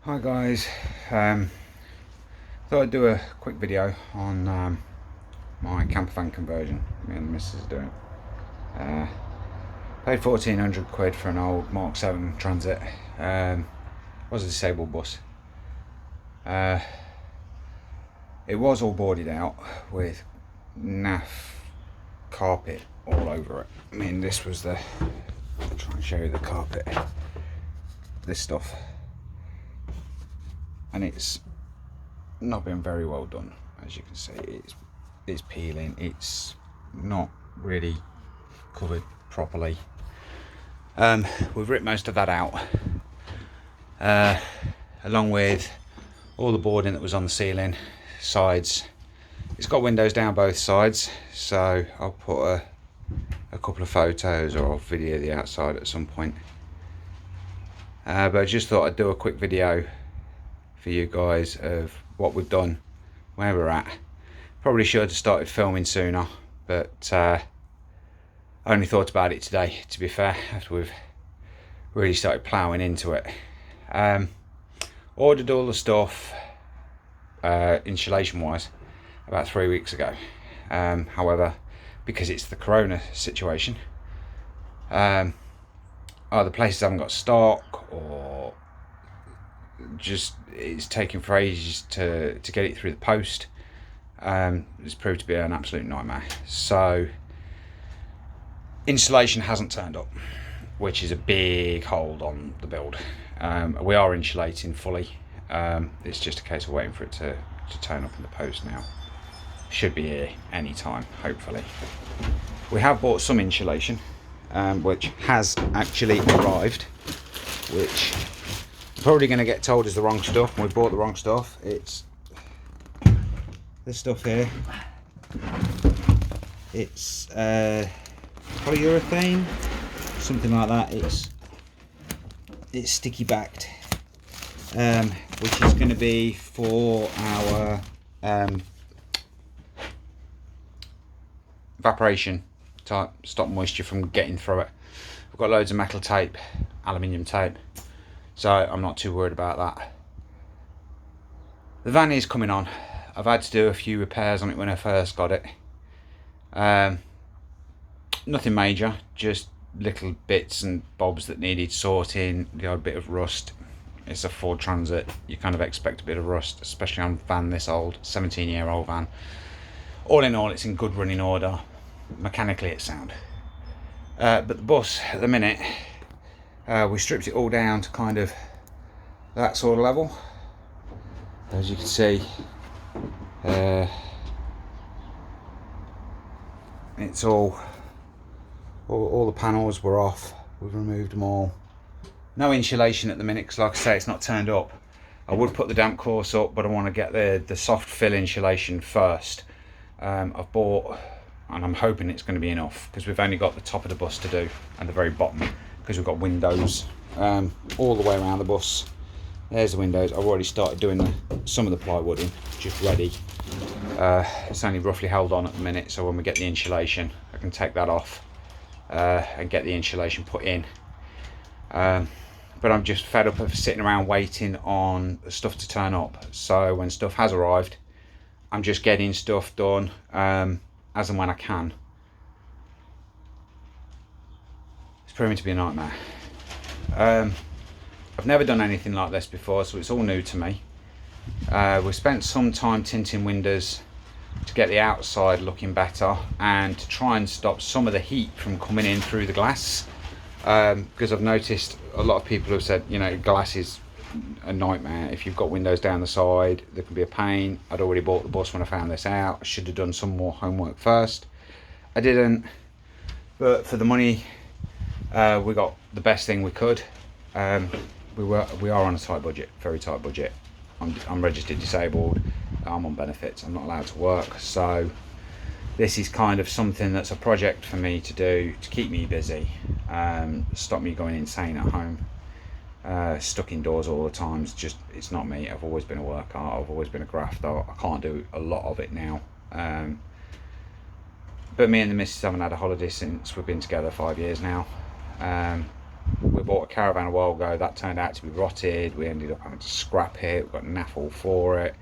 Hi guys, thought I'd do a quick video on my campervan conversion. Me and the missus are doing. Paid 1,400 quid for an old Mark 7 Transit. Was a disabled bus. It was all boarded out with naff carpet all over it. I mean, this was I'll try and show you the carpet. This stuff. And it's not been very well done, as you can see. It's peeling, it's not really covered properly. We've ripped most of that out, along with all the boarding that was on the ceiling, sides. It's got windows down both sides, so I'll put a couple of photos or I'll video the outside at some point. But I just thought I'd do a quick video for you guys of what we've done, where we're at. Probably should have started filming sooner, but I only thought about it today, to be fair, after we've really started ploughing into it. Ordered all the stuff insulation wise about 3 weeks ago. However, because it's the corona situation, either places haven't got stock or just it's taking for ages to get it through the post. It's proved to be an absolute nightmare. So insulation hasn't turned up, which is a big hold on the build. We are insulating fully. It's just a case of waiting for it to turn up in the post now. Should be here any time, hopefully. We have bought some insulation, which has actually arrived, which probably going to get told is the wrong stuff. We bought the wrong stuff. It's this stuff here. It's polyurethane, something like that. It's sticky backed, which is going to be for our evaporation type, stop moisture from getting through it. We've got loads of metal tape, aluminium tape, so I'm not too worried about that. The van is coming on. I've had to do a few repairs on it when I first got it. Nothing major, just little bits and bobs that needed sorting, the odd bit of rust. It's a Ford Transit, you kind of expect a bit of rust, especially on a van this old, 17-year-old van. All in all, it's in good running order. Mechanically it's sound. But the bus at the minute, we stripped it all down to kind of that sort of level. As you can see, it's all the panels were off. We've removed them all. No insulation at the minute because, like I say, it's not turned up. I would put the damp course up, but I want to get the soft fill insulation first. I've bought, and I'm hoping it's going to be enough, because we've only got the top of the bus to do and the very bottom, because we've got windows all the way around the bus. There's the windows. I've already started doing some of the plywooding, just ready. It's only roughly held on at the minute, so when we get the insulation I can take that off and get the insulation put in. But I'm just fed up of sitting around waiting on stuff to turn up. So when stuff has arrived, I'm just getting stuff done as and when I can. It's proving to be a nightmare. I've never done anything like this before, so it's all new to me. We spent some time tinting windows to get the outside looking better and to try and stop some of the heat from coming in through the glass, because I've noticed a lot of people have said, you know, glass is a nightmare. If you've got windows down the side, there can be a pain. I'd already bought the bus when I found this out. I should have done some more homework first. I didn't, but for the money, we got the best thing we could. We are on a tight budget, very tight budget. I'm registered disabled. I'm on benefits. I'm not allowed to work, so this is kind of something that's a project for me to do to keep me busy, stop me going insane at home. Stuck indoors all the time. It's not me. I've always been a worker. I've always been a grafter. I can't do a lot of it now. But me and the missus haven't had a holiday since we've been together 5 years now. We bought a caravan a while ago that turned out to be rotted. We ended up having to scrap it. We got naffle for it.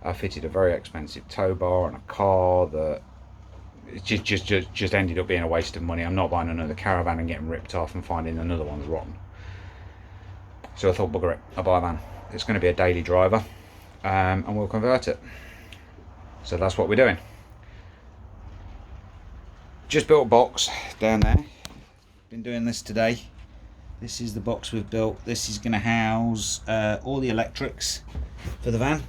I fitted a very expensive tow bar on a car that it just ended up being a waste of money. I'm not buying another caravan and getting ripped off and finding another one's rotten. So I thought, bugger it, I'll buy a van. It's going to be a daily driver, and we'll convert it. So that's what we're doing. Just built a box down there. Been doing this today. This is the box we've built. This is going to house all the electrics for the van.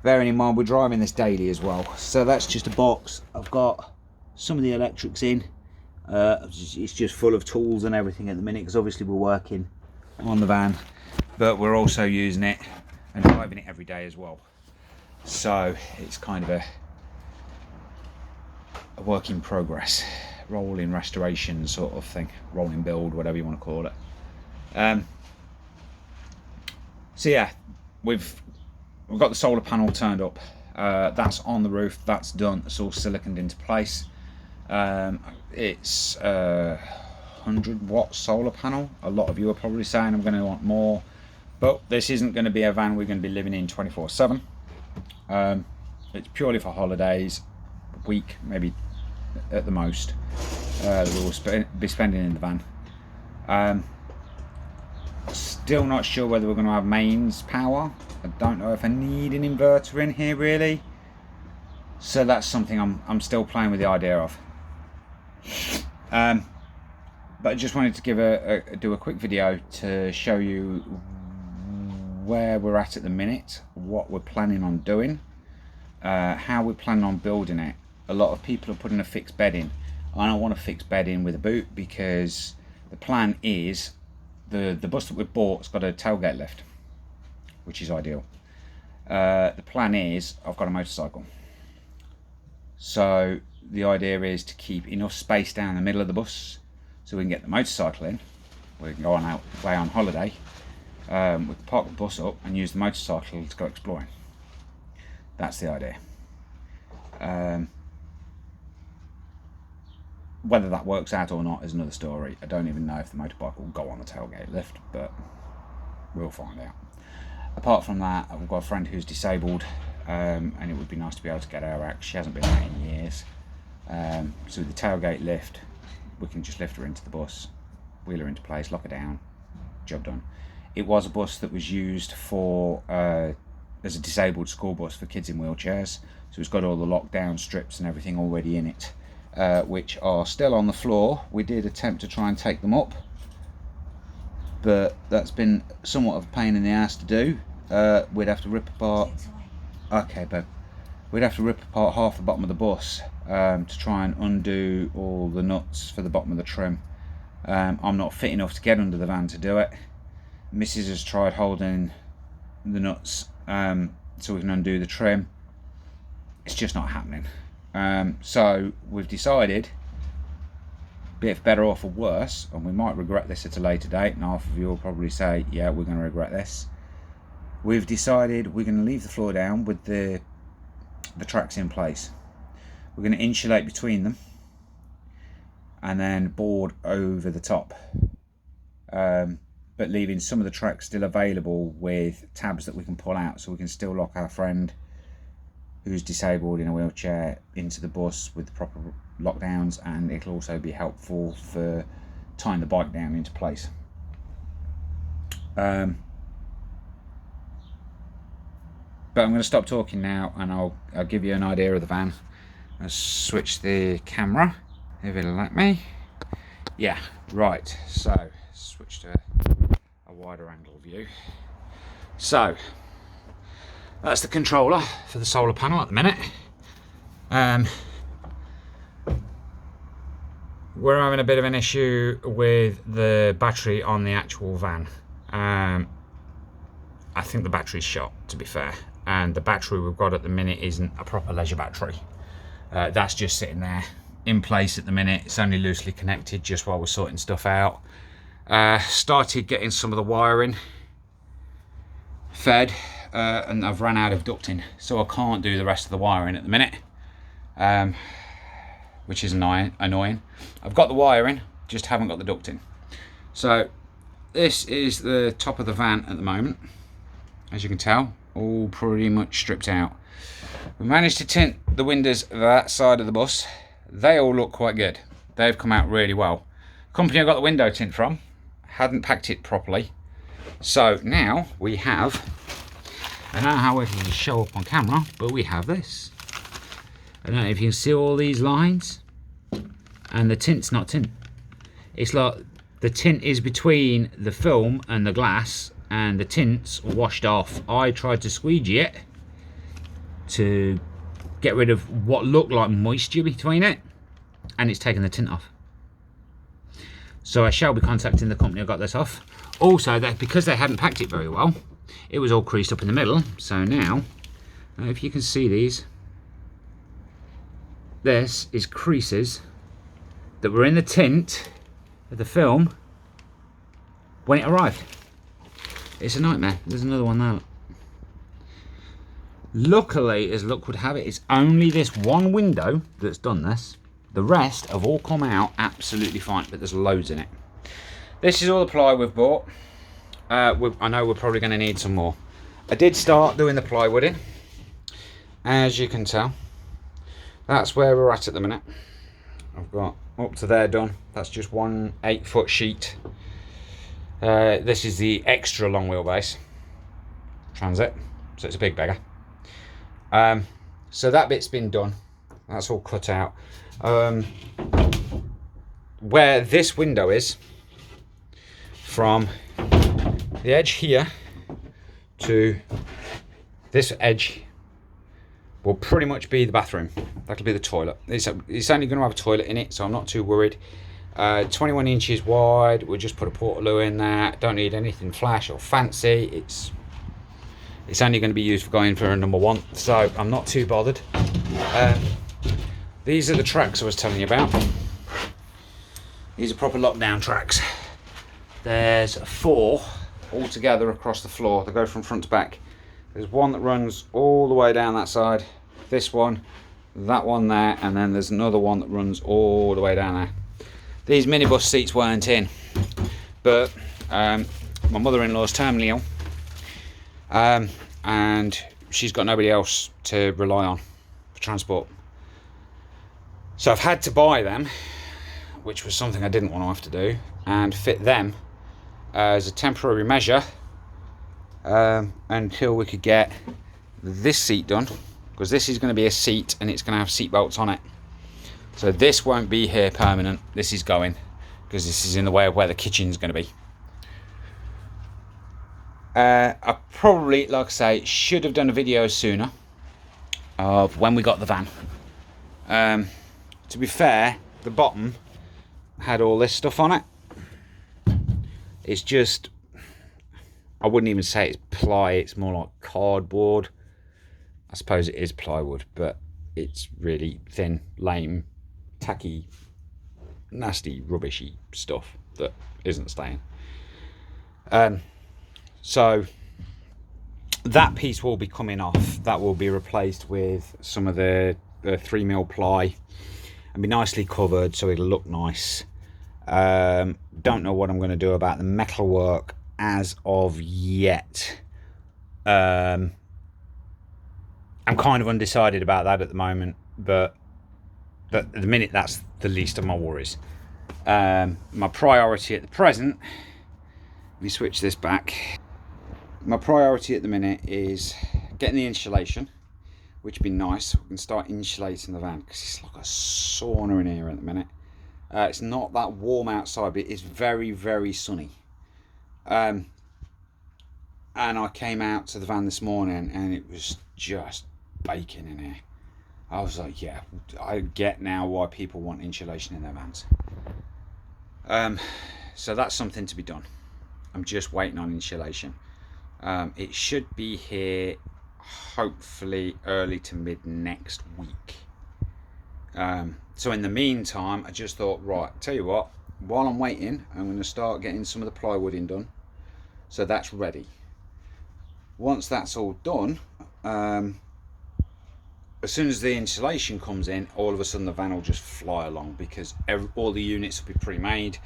Bearing in mind we're driving this daily as well, so that's just a box. I've got some of the electrics in. It's just full of tools and everything at the minute, because obviously we're working on the van, but we're also using it and driving it every day as well. So it's kind of a work in progress, rolling restoration sort of thing, rolling build, whatever you want to call it. So yeah, we've got the solar panel turned up. That's on the roof. That's done. It's all siliconed into place. It's a 100-watt solar panel. A lot of you are probably saying I'm going to want more, but this isn't going to be a van we're going to be living in 24/7. It's purely for holidays, a week maybe at the most, that we'll be spending in the van. Still not sure whether we're going to have mains power. I don't know if I need an inverter in here really, so that's something I'm still playing with the idea of. But I just wanted to do a quick video to show you where we're at the minute, what we're planning on doing, how we're planning on building it. A lot of people are putting a fixed bed in. I don't want a fixed bed in with a boot, because the plan is the bus that we've bought's got a tailgate lift, which is ideal. The plan is I've got a motorcycle, so the idea is to keep enough space down the middle of the bus so we can get the motorcycle in. We can go on out away on holiday. We can park the bus up and use the motorcycle to go exploring. That's the idea. Whether that works out or not is another story. I don't even know if the motorbike will go on the tailgate lift, but we'll find out. Apart from that, I've got a friend who's disabled, and it would be nice to be able to get her out. She hasn't been out in years. So with the tailgate lift, we can just lift her into the bus, wheel her into place, lock her down, job done. It was a bus that was used for as a disabled school bus for kids in wheelchairs, so it's got all the lockdown strips and everything already in it, which are still on the floor. We did attempt to try and take them up, but that's been somewhat of a pain in the ass to do. We'd have to rip apart, we'd have to rip apart half the bottom of the bus to try and undo all the nuts for the bottom of the trim. I'm not fit enough to get under the van to do it. Mrs. has tried holding the nuts so we can undo the trim. It's just not happening. So we've decided, be it for better or for worse, and we might regret this at a later date, and half of you will probably say, yeah, we're going to regret this. We've decided we're going to leave the floor down with the tracks in place. We're going to insulate between them and then board over the top, but leaving some of the tracks still available with tabs that we can pull out, so we can still lock our friend who's disabled in a wheelchair into the bus with the proper lockdowns, and it'll also be helpful for tying the bike down into place. But I'm going to stop talking now, and I'll give you an idea of the van. I'll switch the camera if it'll let me. Yeah, right, so switch to a wider angle view. So that's the controller for the solar panel at the minute. We're having a bit of an issue with the battery on the actual van. I think the battery's shot, to be fair, and the battery we've got at the minute isn't a proper leisure battery. That's just sitting there in place at the minute. It's only loosely connected just while we're sorting stuff out. Started getting some of the wiring fed, and I've run out of ducting, so I can't do the rest of the wiring at the minute. which is annoying. I've got the wiring, just haven't got the duct in. So this is the top of the van at the moment. As you can tell, all pretty much stripped out. We managed to tint the windows that side of the bus. They all look quite good. They've come out really well. The company I got the window tint from hadn't packed it properly. So now we have, I don't know how it can show up on camera, but we have this. I don't know if you can see all these lines, and the tint's not tint. It's like the tint is between the film and the glass, and the tint's washed off. I tried to squeegee it to get rid of what looked like moisture between it, and it's taken the tint off. So I shall be contacting the company I got this off. Also, that because they hadn't packed it very well, it was all creased up in the middle. So now, if you can see these, this is creases that were in the tint of the film when it arrived. It's a nightmare. There's another one there. Luckily, as luck would have it, it's only this one window that's done this. The rest have all come out absolutely fine, but there's loads in it. This is all the ply we've bought. I know we're probably going to need some more. I did start doing the plywooding. As you can tell, that's where we're at the minute. I've got up to there done. That's just one 8-foot sheet. This is the extra long wheelbase transit, so it's a big beggar. So that bit's been done. That's all cut out. Where this window is, from the edge here to this edge, will pretty much be the bathroom. That'll be the toilet. It's only going to have a toilet in it, so I'm not too worried. 21 inches wide. We'll just put a portaloo in there. Don't need anything flash or fancy. It's only going to be used for going for a number 1, so I'm not too bothered. These are the tracks I was telling you about. These are proper lockdown tracks. There's 4 all together across the floor. They go from front to back. There's one that runs all the way down that side, this one, that one there, and then there's another one that runs all the way down there. These minibus seats weren't in, but my mother-in-law's terminally ill, and she's got nobody else to rely on for transport. So I've had to buy them, which was something I didn't want to have to do, and fit them as a temporary measure until we could get this seat done, because this is going to be a seat and it's going to have seat belts on it. So this won't be here permanent. This is going, because this is in the way of where the kitchen's going to be. I probably, like I say, should have done a video sooner of when we got the van. To be fair, the bottom had all this stuff on it. It's just, I wouldn't even say it's ply, it's more like cardboard. I suppose it is plywood, but it's really thin, lame, tacky, nasty, rubbishy stuff that isn't staying. So that piece will be coming off. That will be replaced with some of the 3mm ply and be nicely covered, so it'll look nice. Don't know what I'm going to do about the metalwork as of yet. I'm kind of undecided about that at the moment, but at the minute that's the least of my worries. My priority at the present, let me switch this back. My priority at the minute is getting the insulation, which would be nice. We can start insulating the van, because it's like a sauna in here at the minute. It's not that warm outside, but it's very, very sunny. And I came out to the van this morning and it was just baking in here. I was like, yeah, I get now why people want insulation in their vans. So that's something to be done. I'm just waiting on insulation. It should be here hopefully early to mid next week. So in the meantime, I just thought, right, tell you what, while I'm waiting, I'm going to start getting some of the plywooding done, so that's ready. Once that's all done, as soon as the insulation comes in, all of a sudden the van will just fly along, because all the units will be pre-made.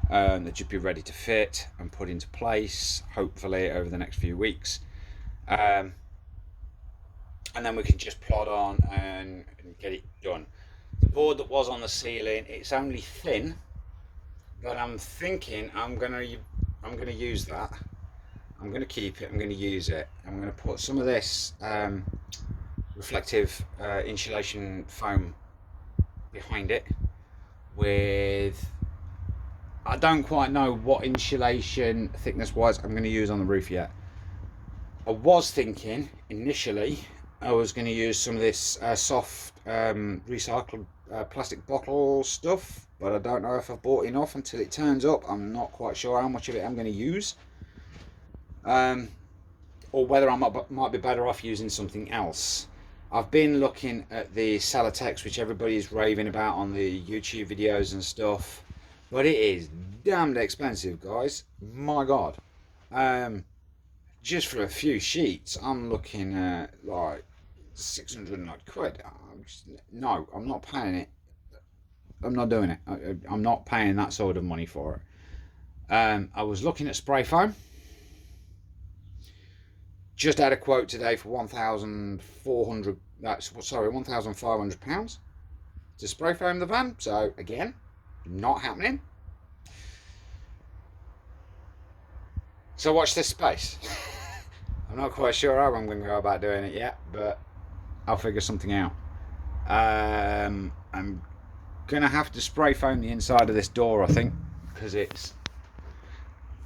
They'll just be ready to fit and put into place, hopefully over the next few weeks. And then we can just plod on and get it done. The board that was on the ceiling, it's only thin, but I'm thinking I'm gonna use that. I'm gonna keep it. I'm gonna use it. I'm gonna put some of this reflective insulation foam behind it. With, I don't quite know what insulation thickness wise I'm gonna use on the roof yet. I was thinking initially I was going to use some of this soft recycled plastic bottle stuff, but I don't know if I've bought enough until it turns up. I'm not quite sure how much of it I'm going to use, or whether I might be better off using something else. I've been looking at the Celotex, which everybody's raving about on the YouTube videos and stuff, but it is damned expensive, guys. My God. Just for a few sheets, I'm looking at like 600 odd quid. No, I'm not paying it. I'm not doing it. I'm not paying that sort of money for it. I was looking at spray foam. Just had a quote today for £1,500 to spray foam the van. So again, not happening. So watch this space. I'm not quite sure how I'm going to go about doing it yet, but I'll figure something out. I'm going to have to spray foam the inside of this door, I think, because it's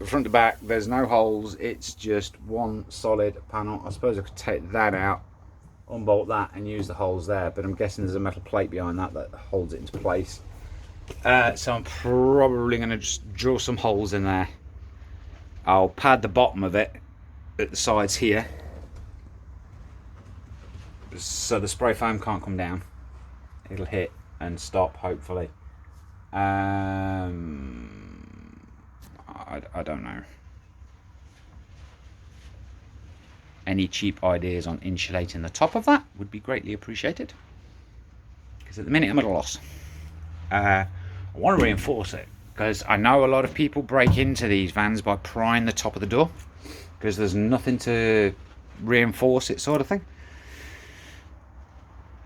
front to back, there's no holes, it's just one solid panel. I suppose I could take that out, unbolt that and use the holes there, but I'm guessing there's a metal plate behind that holds it into place. So I'm probably going to just drill some holes in there. I'll pad the bottom of it at the sides here, so the spray foam can't come down. It'll hit and stop, hopefully. I don't know. Any cheap ideas on insulating the top of that would be greatly appreciated, because at the minute I'm at a loss. I want to reinforce it, because I know a lot of people break into these vans by prying the top of the door, because there's nothing to reinforce it, sort of thing.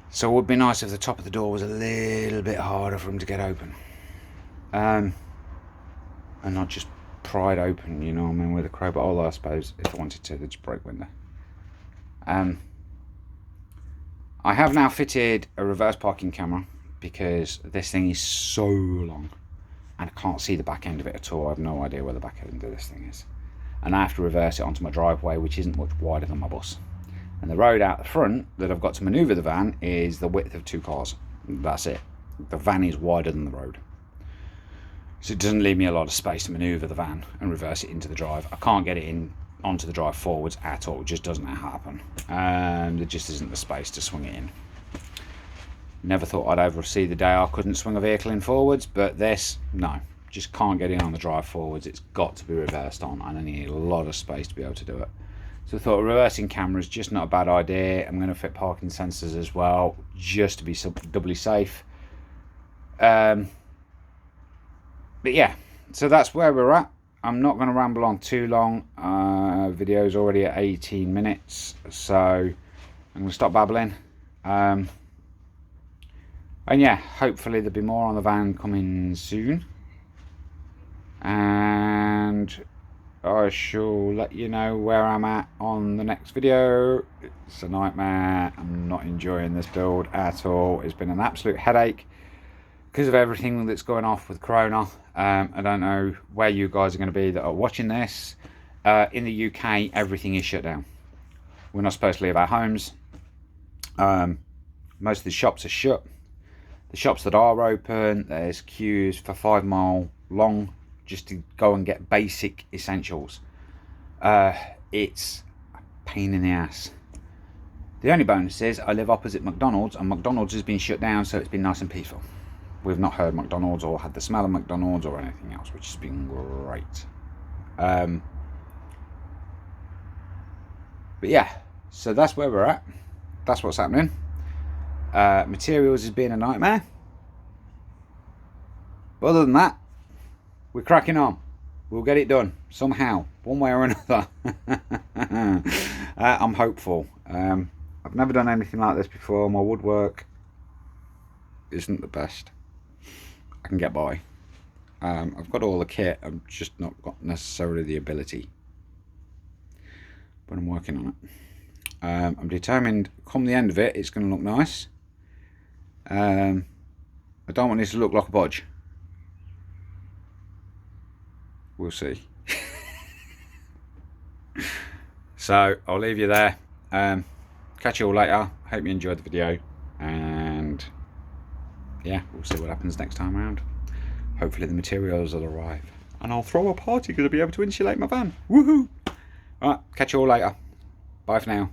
So it would be nice if the top of the door was a little bit harder for them to get open, and not just pried open, you know what I mean, with a crowbar. Although I suppose if I wanted to, they'd just break window. I have now fitted a reverse parking camera, because this thing is so long and I can't see the back end of it at all. I have no idea where the back end of this thing is, and I have to reverse it onto my driveway, which isn't much wider than my bus, and the road out the front that I've got to manoeuvre the van is the width of 2 cars. That's it. The van is wider than the road, so it doesn't leave me a lot of space to manoeuvre the van and reverse it into the drive. I can't get it in onto the drive forwards at all. It just doesn't happen. There just isn't the space to swing it in. Never thought I'd ever see the day I couldn't swing a vehicle in forwards, but this, no, just can't get in on the drive forwards. It's got to be reversed on, and I need a lot of space to be able to do it. So I thought a reversing camera is just not a bad idea. I'm going to fit parking sensors as well, just to be doubly safe. But yeah, so that's where we're at. I'm not going to ramble on too long. Video's already at 18 minutes, so I'm going to stop babbling. And yeah, hopefully there'll be more on the van coming soon, and I shall let you know where I'm at on the next video. It's a nightmare. I'm not enjoying this build at all. It's been an absolute headache because of everything that's going off with Corona. I don't know where you guys are going to be that are watching this. In the UK, everything is shut down. We're not supposed to leave our homes. Most of the shops are shut. The shops that are open, there's queues for 5 mile long just to go and get basic essentials. It's a pain in the ass. The only bonus is I live opposite McDonald's, and McDonald's has been shut down, so it's been nice and peaceful. We've not heard McDonald's or had the smell of McDonald's or anything else, which has been great. But yeah, so that's where we're at. That's what's happening. Materials has been a nightmare. But other than that, we're cracking on. We'll get it done somehow, one way or another. I'm hopeful. I've never done anything like this before. My woodwork isn't the best. I can get by. I've got all the kit. I've just not got necessarily the ability. But I'm working on it. I'm determined, come the end of it, it's going to look nice. I don't want this to look like a bodge. We'll see. So I'll leave you there. Catch you all later. Hope you enjoyed the video, and yeah, we'll see what happens next time around. Hopefully the materials will arrive and I'll throw a party because I'll be able to insulate my van. Woohoo! Alright, catch you all later. Bye for now.